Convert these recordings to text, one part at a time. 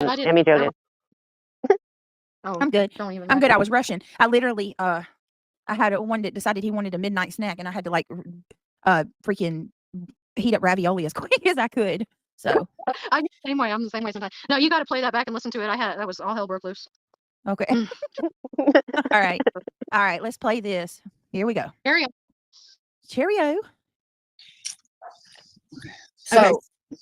I didn't. Amy Jo did. Oh, I'm good. don't even I'm good. matter. I was rushing. I literally, I had one that decided he wanted a midnight snack, and I had to like, freaking heat up ravioli as quick as I could. So I'm the same way. I'm the same way sometimes. No, you got to play that back and listen to it. That was all hell broke loose. okay. All right. All right. Let's play this. Here we go. Carry on. Cheerio. So Okay.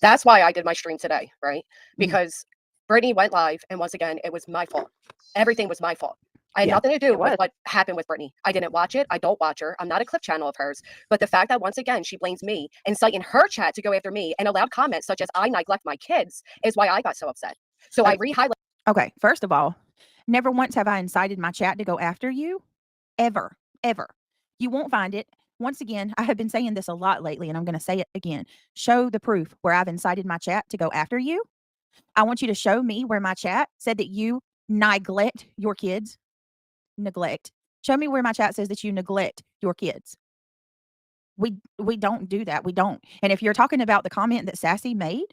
that's why I did my stream today, right? Mhm. Because Brittney went live, and once again, it was my fault. Everything was my fault. I had Yeah, nothing to do it with was. what happened with Brittney. I didn't watch it. I don't watch her. I'm not a clip channel of hers. But the fact that once again she blames me, inciting her chat to go after me, and allowed comments such as "I neglect my kids" is why I got so upset. So I re-highlighted. Okay. First of all, never once have I incited my chat to go after you. Ever. Ever. You won't find it. Once again, I have been saying this a lot lately, and I'm going to say it again. Show the proof where I've incited my chat to go after you. I want you to show me where my chat said that you neglect your kids. Neglect. Show me where my chat says that you neglect your kids. We don't do that. We don't. And if you're talking about the comment that Sassy made,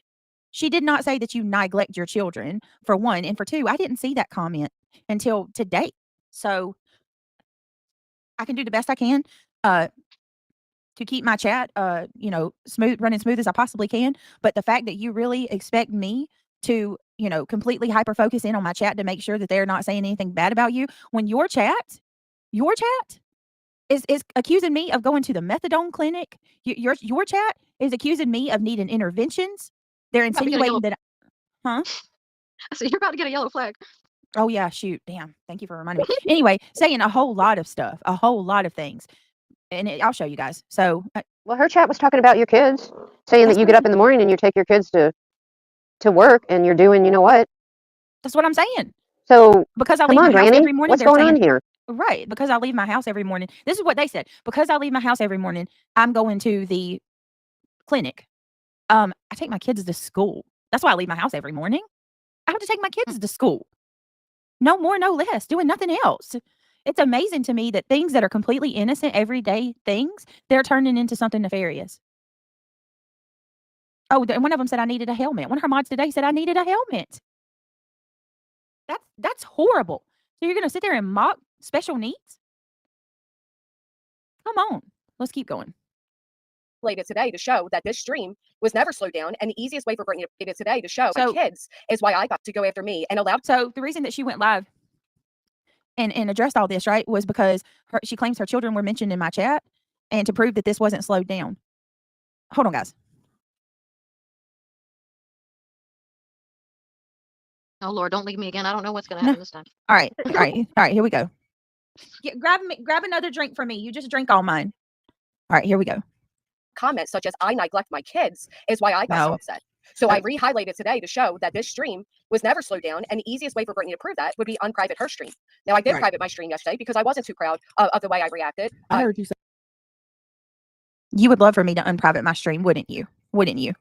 she did not say that you neglect your children, for one. And for two, I didn't see that comment until today. So I can do the best I can to keep my chat running smooth as I possibly can. But the fact that you really expect me to, completely hyper focus in on my chat to make sure that they're not saying anything bad about you, when your chat is accusing me of going to the methadone clinic. Your chat is accusing me of needing interventions. They're About to get a yellow- insinuating that So you're about to get a yellow flag. oh yeah, shoot, damn. Thank you for reminding me. Anyway, saying a whole lot of stuff, a whole lot of things. And I'll show you guys. So Well, her chat was talking about your kids, saying That's that you get fine. up in the morning and you take your kids to work, and you're doing, you know what? that's what I'm saying. So Because I come leave on, my house Granny, every morning. what's They're going saying, on here? right, because I leave my house every morning. This is what they said. Because I leave my house every morning, I'm going to the clinic. I take my kids to school. That's why I leave my house every morning. I have to take my kids to school. No more, no less, doing nothing else. It's amazing to me that things that are completely innocent, everyday things, they're turning into something nefarious. Oh, one of them said I needed a helmet. One of her mods today said I needed a helmet. That's horrible. So you're going to sit there and mock special needs? Come on. Let's keep going. Today to show that this stream was never slowed down, and the easiest way for Brittney to play it today to show my kids is why I got to go after me and allowed. So the reason that she went live and addressed all this, right, was because she claims her children were mentioned in my chat, and to prove that this wasn't slowed down. Hold on, guys. Oh Lord, don't leave me again. I don't know what's gonna happen this time. All right. Here we go. Grab another drink for me. You just drink all mine. All right, here we go. Comments such as "I neglect my kids" is why I got so upset. So I re-highlighted today to show that this stream was never slowed down, and the easiest way for Brittney to prove that would be unprivate her stream. Now I did private my stream yesterday because I wasn't too proud of the way I reacted. I heard you say you would love for me to unprivate my stream, wouldn't you? Wouldn't you?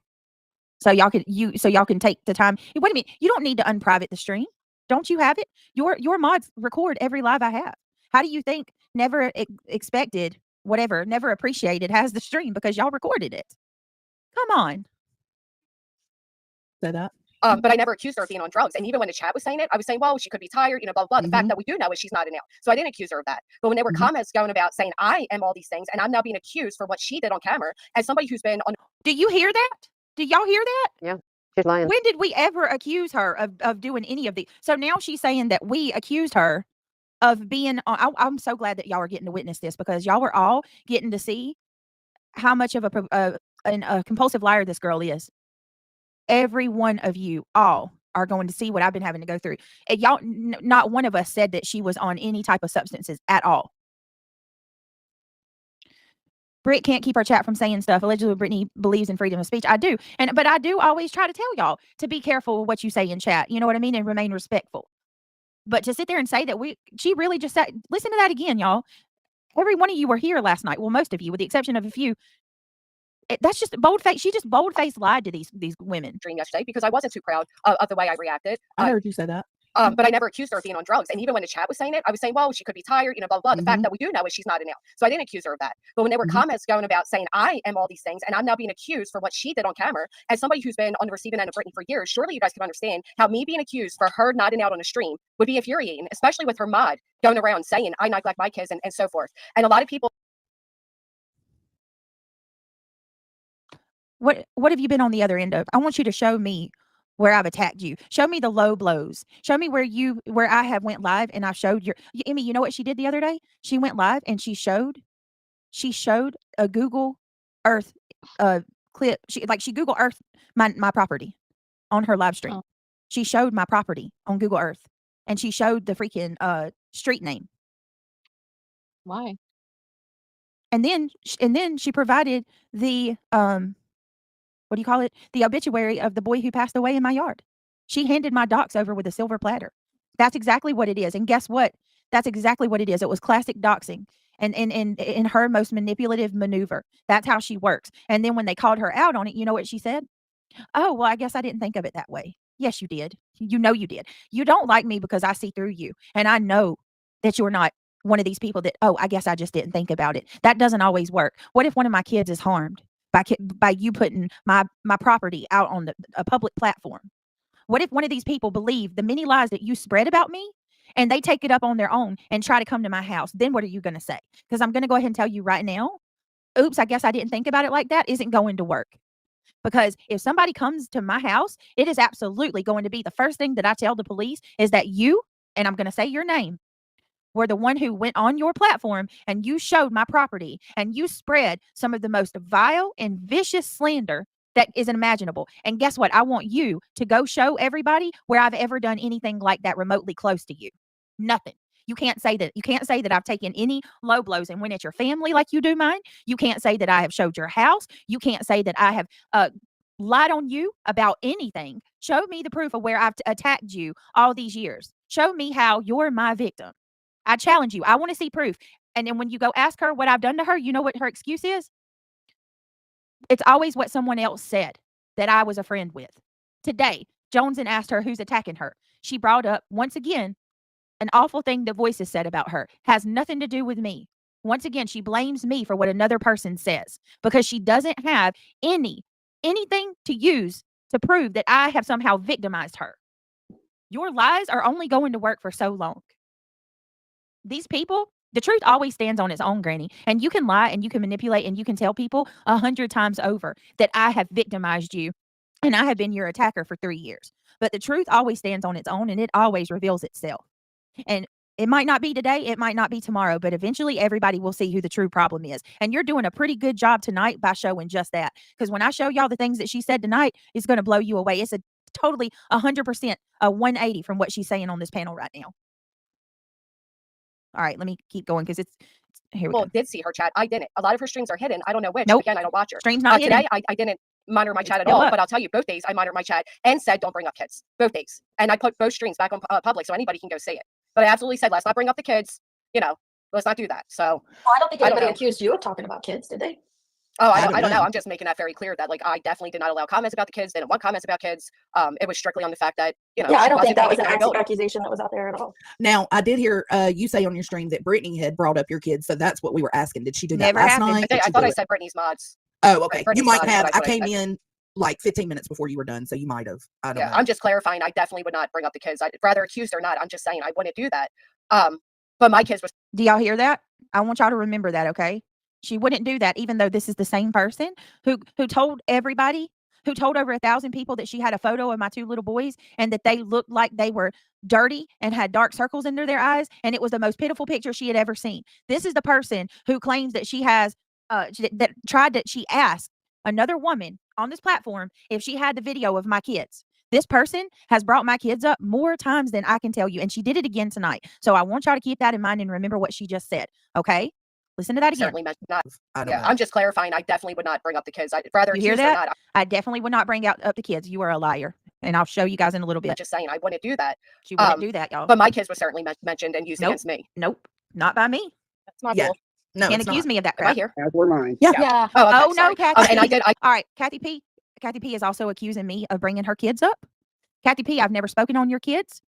So y'all can take the time. Wait a minute. You don't need to unprivate the stream. Don't you have it? Your mods record every live I have. How do you think never expected, whatever, never appreciated has the stream because y'all recorded it? Come on. Say that. But I never accused her of being on drugs. And even when the chat was saying it, I was saying, well, she could be tired, blah, blah, blah. The fact that we do know is she's not in now. So I didn't accuse her of that. But when there were comments going about saying I am all these things, and I'm now being accused for what she did on camera as somebody who's been on. Do you hear that? Do y'all hear that? Yeah, she's lying. When did we ever accuse her of doing any of these? So now she's saying that we accused her of being on. I'm so glad that y'all are getting to witness this, because y'all were all getting to see how much of a compulsive liar this girl is. Every one of you all are going to see what I've been having to go through. And y'all, not one of us said that she was on any type of substances at all. Britt can't keep our chat from saying stuff. Allegedly, Brittney believes in freedom of speech. I do. But I do always try to tell y'all to be careful with what you say in chat. You know what I mean? And remain respectful. But to sit there and say that she really just said, listen to that again, y'all. Every one of you were here last night. Well, most of you, with the exception of a few. That's just bold-faced. She just bold-faced lied to these women. Dream yesterday because I wasn't too proud of the way I reacted. I heard you say that. But I never accused her of being on drugs. And even when the chat was saying it, I was saying, well, she could be tired, blah, blah, blah. The fact that we do know is she's not in now. So I didn't accuse her of that. But when there were comments going about saying I am all these things and I'm now being accused for what she did on camera, as somebody who's been on the receiving end of Brittney for years, surely you guys can understand how me being accused for her nodding out on a stream would be infuriating, especially with her mod going around saying I neglect my kids and so forth. And a lot of people. What have you been on the other end of? I want you to show me where I've attacked you. Show me the low blows. Show me where I have went live and I showed Emmy, you know what she did the other day? She went live and she showed a Google Earth clip. She Google Earth my property on her live stream. Oh. She showed my property on Google Earth and she showed the freaking street name. Why? And then she provided the what do you call it? The obituary of the boy who passed away in my yard. She handed my docs over with a silver platter. That's exactly what it is. And guess what? That's exactly what it is. It was classic doxing and in her most manipulative maneuver. That's how she works. And then when they called her out on it, you know what she said? Oh, well, I guess I didn't think of it that way. Yes, you did. You know you did. You don't like me because I see through you. And I know that you're not one of these people that, oh, I guess I just didn't think about it. That doesn't always work. What if one of my kids is harmed by you putting my property out on a public platform? What if one of these people believe the many lies that you spread about me and they take it up on their own and try to come to my house? Then what are you going to say? Because I'm going to go ahead and tell you right now, oops, I guess I didn't think about it like that isn't going to work. Because if somebody comes to my house, it is absolutely going to be the first thing that I tell the police is that you, and I'm going to say your name, were the one who went on your platform and you showed my property and you spread some of the most vile and vicious slander that is imaginable. And guess what? I want you to go show everybody where I've ever done anything like that remotely close to you. Nothing. You can't say that. You can't say that I've taken any low blows and went at your family like you do mine. You can't say that I have showed your house. You can't say that I have lied on you about anything. Show me the proof of where I've attacked you all these years. Show me how you're my victim. I challenge you. I want to see proof. And then when you go ask her what I've done to her, you know what her excuse is? It's always what someone else said that I was a friend with. Today, Joneson asked her who's attacking her. She brought up, once again, an awful thing the voices said about her. Has nothing to do with me. Once again, she blames me for what another person says because she doesn't have anything to use to prove that I have somehow victimized her. Your lies are only going to work for so long. These people, the truth always stands on its own, Granny. And you can lie and you can manipulate and you can tell people 100 times over that I have victimized you and I have been your attacker for 3 years. But the truth always stands on its own and it always reveals itself. And it might not be today, it might not be tomorrow, but eventually everybody will see who the true problem is. And you're doing a pretty good job tonight by showing just that. Because when I show y'all the things that she said tonight, it's going to blow you away. It's a totally 100% a 180 from what she's saying on this panel right now. All right, let me keep going because it's here we Well, go. did see her chat. I didn't. A lot of her streams are hidden. I don't know which. Nope. Again, I don't watch her. Stream's not hidden. Today, I didn't monitor my chat at still all. up. But I'll tell you, both days I monitored my chat and said, don't bring up kids. Both days. And I put both streams back on public so anybody can go see it. But I absolutely said, let's not bring up the kids. You know, let's not do that. So Well, I don't think I don't anybody know. accused you of talking about kids, did they? Oh, I I don't don't know. know. I'm just making that very clear that like I definitely did not allow comments about the kids. Didn't want comments about kids. It was strictly on the fact that Yeah, she I don't wasn't think that was an taking active accountability. accusation that was out there at all. Now, I did hear you say on your stream that Brittney had brought up your kids, so that's what we were asking. Did she do that Never last happened. night? I Did she thought do I it? said Brittany's mods. Oh, okay. Brittany's You might mods is have. what I I came said. in like 15 minutes before you were done, so you might have. I don't Yeah, know. I'm just clarifying. I definitely would not bring up the kids. I'd rather accused or not. I'm just saying I wouldn't do that. But my kids was Do y'all hear that? I want y'all to remember that, okay? She wouldn't do that, even though this is the same person who told everybody, who told over 1,000 people that she had a photo of my 2 little boys and that they looked like they were dirty and had dark circles under their eyes, and it was the most pitiful picture she had ever seen. This is the person who claims that she has she asked another woman on this platform if she had the video of my kids. This person has brought my kids up more times than I can tell you, and she did it again tonight. So I want y'all to keep that in mind and remember what she just said, okay? Listen to that again. certainly not. I don't Yeah, know. I'm just clarifying. I definitely would not bring up the kids. I'd rather You hear accused or that? not. I definitely would not bring up the kids. You are a liar, and I'll show you guys in a little I'm bit. just saying I wouldn't do that. She wouldn't do that, y'all. But my kids were certainly mentioned and used Nope. against me. Nope, not by me. That's not Yeah. cool. No, Can't it's accuse not. me of that Am I crap. here? As were mine. Yeah. Yeah. Oh, okay, Oh no, sorry. Kathy. And I did. All right, Kathy P. Kathy P is also accusing me of bringing her kids up. Kathy P, I've never spoken on your kids.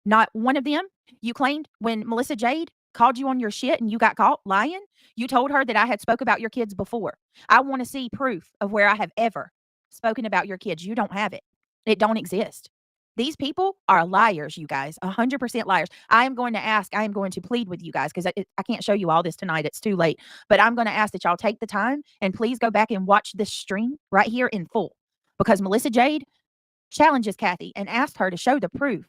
Not one of them. You claimed when Melissa Jade called you on your shit and you got caught lying, you told her that I had spoke about your kids before. I want to see proof of where I have ever spoken about your kids. You don't have it. It don't exist. These people are liars, you guys, 100% liars. I am going to plead with you guys because I can't show you all this tonight. It's too late. But I'm going to ask that y'all take the time and please go back and watch this stream right here in full because Melissa Jade challenges Kathy and asked her to show the proof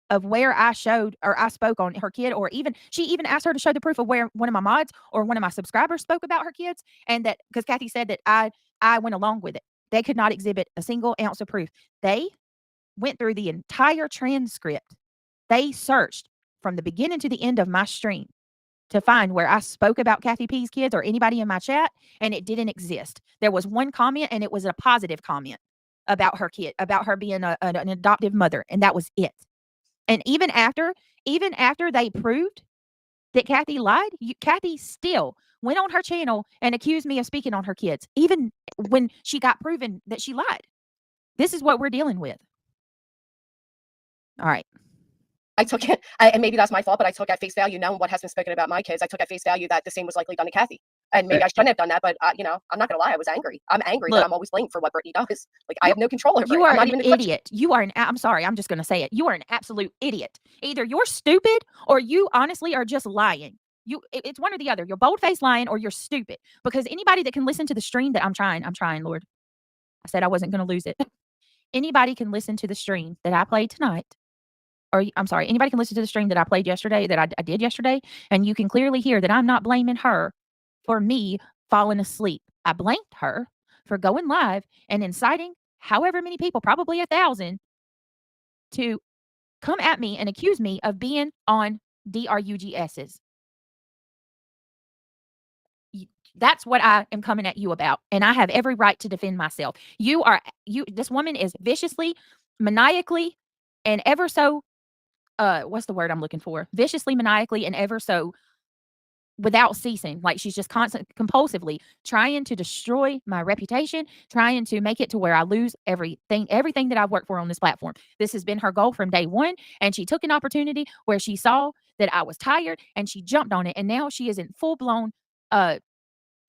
of where I showed or I spoke on her kid, or she even asked her to show the proof of where one of my mods or one of my subscribers spoke about her kids. And that because Kathy said that I went along with it. They could not exhibit a single ounce of proof. They went through the entire transcript. They searched from the beginning to the end of my stream to find where I spoke about Kathy P's kids or anybody in my chat, and it didn't exist. There was one comment, and it was a positive comment about her kid, about her being an adoptive mother, and that was it. And even after they proved that Kathy lied, Kathy still went on her channel and accused me of speaking on her kids, even when she got proven that she lied. This is what we're dealing with. All right. I took it, and maybe that's my fault, but I took at face value, knowing what has been spoken about my kids, I took at face value that the same was likely done to Kathy. And maybe I shouldn't have done that, but I'm not gonna lie, I was angry. I'm angry that I'm always blamed for what Brittney does. Like, I have no control over it. You are I'm not an even idiot. You are I'm sorry, I'm just gonna say it. You are an absolute idiot. Either you're stupid or you honestly are just lying. It's one or the other. You're bold-faced lying or you're stupid. Because anybody that can listen to the stream that I'm trying, Lord. I said I wasn't gonna lose it. Anybody can listen to the stream that I played tonight. Or I'm sorry, anybody can listen to the stream that I played yesterday, that I did yesterday, and you can clearly hear that I'm not blaming her for me falling asleep. I blamed her for going live and inciting however many people, probably 1,000, to come at me and accuse me of being on DRUGSs. That's what I am coming at you about, and I have every right to defend myself. This woman is viciously, maniacally, and ever so what's the word I'm looking for? Viciously, maniacally, and ever so without ceasing. Like she's just compulsively trying to destroy my reputation, trying to make it to where I lose everything that I've worked for on this platform. This has been her goal from day one. And she took an opportunity where she saw that I was tired and she jumped on it. And now she is in full blown,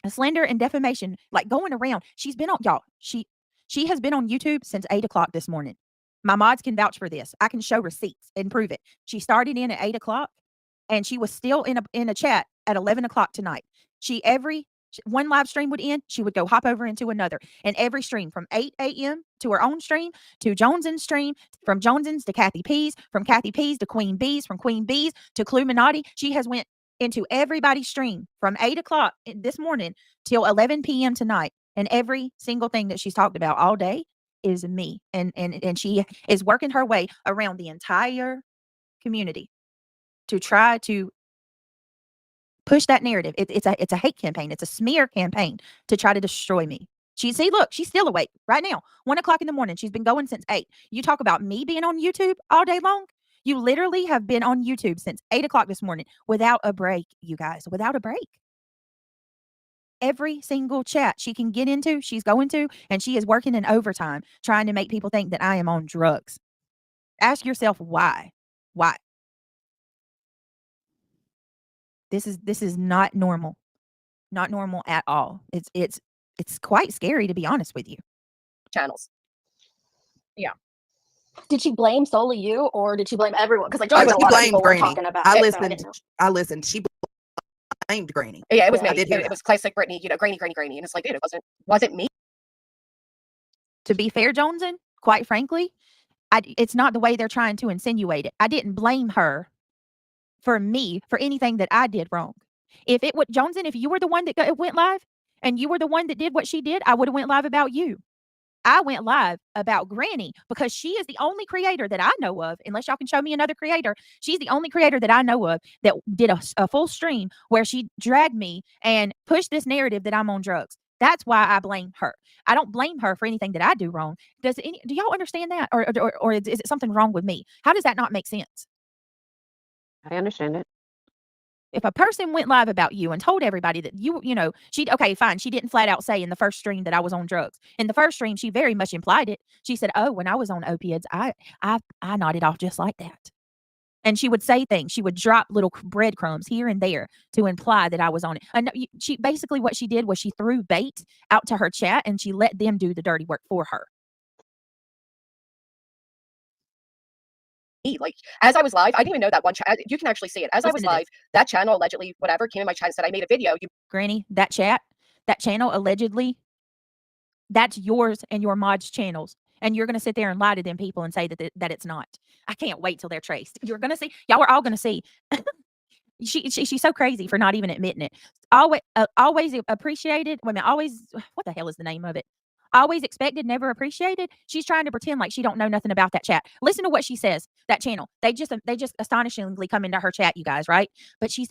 slander and defamation, like going around. She's been on y'all. She has been on YouTube since 8:00 this morning. My mods can vouch for this. I can show receipts and prove it. She started in at 8:00 and she was still in a chat at 11:00 tonight. One live stream would end, she would go hop over into another. And every stream from 8 a.m. to her own stream, to Jones's stream, from Jones's to Kathy P's, from Kathy P's to Queen B's, from Queen B's to Cluminati. She has went into everybody's stream from 8:00 this morning till 11 p.m. tonight. And every single thing that she's talked about all day is me. And she is working her way around the entire community to try to push that narrative. It's a hate campaign. It's a smear campaign to try to destroy me. Look, she's still awake right now. 1:00 in the morning. She's been going since 8. You talk about me being on YouTube all day long. You literally have been on YouTube since 8:00 this morning without a break, you guys, without a break. Every single chat she can get into, she's going to, and she is working in overtime trying to make people think that I am on drugs. Ask yourself why. Why? This is not normal. Not normal at all. It's quite scary, to be honest with you. channels. Did she blame solely you, or did she blame everyone? Because like Oh, a she lot of blamed people were Granny. talking about I it, so listened. didn't know. I listened. She blamed Granny. Yeah, it was Yeah, me. I did hear It was classic Brittney, Granny. And it's like, dude, it wasn't me. To be fair, Joneson, quite frankly, it's not the way they're trying to insinuate it. I didn't blame her for anything that I did wrong. If you were the one that went live and you were the one that did what she did, I would have went live about you. I went live about Granny because she is the only creator that I know of, unless y'all can show me another creator. She's the only creator that I know of that did a full stream where she dragged me and pushed this narrative that I'm on drugs. That's why I blame her. I don't blame her for anything that I do wrong. Do y'all understand that? Or is it something wrong with me? How does that not make sense? I understand it. If a person went live about you and told everybody that okay, fine. She didn't flat out say in the first stream that I was on drugs. In the first stream, she very much implied it. She said, "Oh, when I was on opiates, I nodded off just like that." And she would say things. She would drop little breadcrumbs here and there to imply that I was on it. And she basically what she did was she threw bait out to her chat and she let them do the dirty work for her. Like, as I was live, I didn't even know that one chat. You can actually see it. As I was Listen to this. live, that channel allegedly, whatever, came in my chat and said, I made a video. You Granny, that chat, that channel allegedly, that's yours and your mod's channels. And you're going to sit there and lie to them people and say that it's not. I can't wait till they're traced. You're going to see. Y'all are all going to see. She's so crazy for not even admitting it. Always appreciated. Wait a minute. Always. What the hell is the name of it? Always expected, never appreciated. She's trying to pretend like she don't know nothing about that chat. Listen to what she says. That channel. They just astonishingly come into her chat, you guys, right? But she's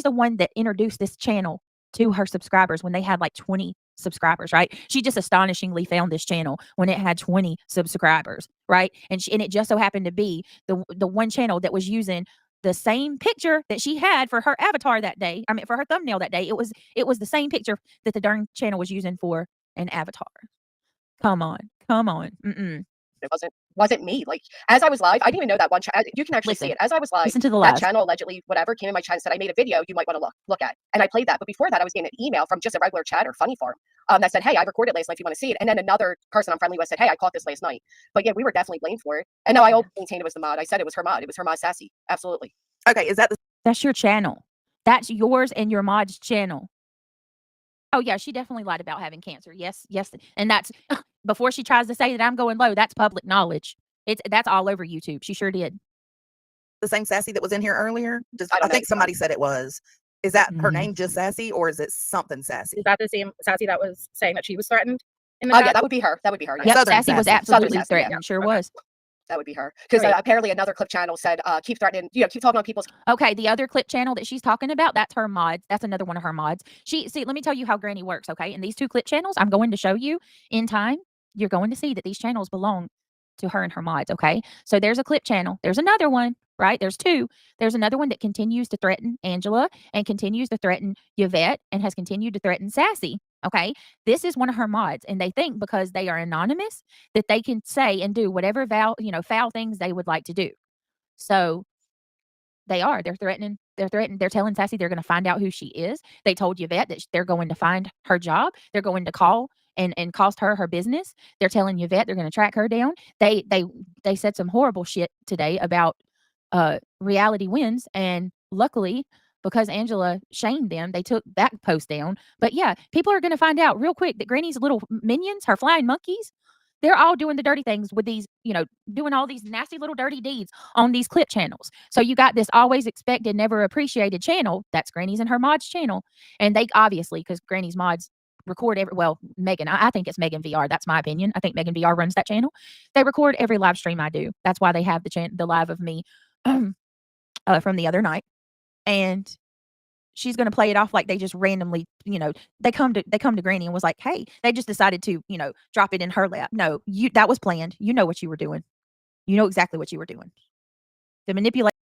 the one that introduced this channel to her subscribers when they had like 20 subscribers, right? She just astonishingly found this channel when it had 20 subscribers, right? And it just so happened to be the one channel that was using the same picture that she had for her avatar that day. I mean, for her thumbnail that day. It was the same picture that the darn channel was using for an avatar. Come on. Mm-mm. it wasn't me. Like, as I was live, I didn't even know that one chat. You can actually Listen. see it. As I was live, Listen to the that live. channel allegedly, whatever, came in my chat and said, I made a video you might want to look at. And I played that. But before that, I was getting an email from just a regular chat or funny forum that said, hey, I recorded last night if you want to see it. And then another person I'm friendly with said, hey, I caught this last night. But yeah, we were definitely blamed for it. And no, I always maintained it was the mod. I said it was her mod. It was her mod Sassy. Absolutely. Okay, is that the That's your channel. That's yours and your mod's channel. Oh yeah, she definitely lied about having cancer. Yes. And that's before she tries to say that I'm going low, that's public knowledge. That's all over YouTube. She sure did. same Sassy that was in here earlier? I I don't know. think somebody said it was. Is that her Mhm. name just Sassy, or is it something Sassy? Is that the same Sassy that was saying that she was threatened in the Oh chat? yeah, that would be her. That would be her. Yep, Yes. Southern Sassy was Sassy. absolutely Southern Sassy, threatened. yeah. Sure Okay. was. That would be her. Because Right. apparently another clip channel said, keep threatening, keep talking on people's. Okay, the other clip channel that she's talking about, that's her mods. That's another one of her mods. Let me tell you how Granny works, okay? And these two clip channels, I'm going to show you in time. You're going to see that these channels belong to her and her mods, okay? So there's a clip channel. There's another one, right? There's two. There's another one that continues to threaten Angela and continues to threaten Yvette and has continued to threaten Sassy, okay? This is one of her mods, and they think because they are anonymous that they can say and do whatever foul things they would like to do. So they're threatening. They're telling Sassy they're going to find out who she is. They told Yvette that they're going to find her job. They're going to call and cost her business. They're telling Yvette they're going to track her down. They said some horrible shit today about reality wins, and luckily because Angela shamed them, they took that post down. But yeah, people are going to find out real quick that Granny's little minions, her flying monkeys, they're all doing the dirty things with these, doing all these nasty little dirty deeds on these clip channels. So you got this always expected, never appreciated channel. That's Granny's and her mods channel. And they obviously, because Granny's mods record Megan, I think it's Megan VR. That's my opinion. I think Megan VR runs that channel. They record every live stream I do. That's why they have the live of me from the other night. And she's going to play it off like they just randomly, they come to Granny and was like, hey, they just decided to, drop it in her lap. No, that was planned. You know what you were doing. You know exactly what you were doing. To manipulate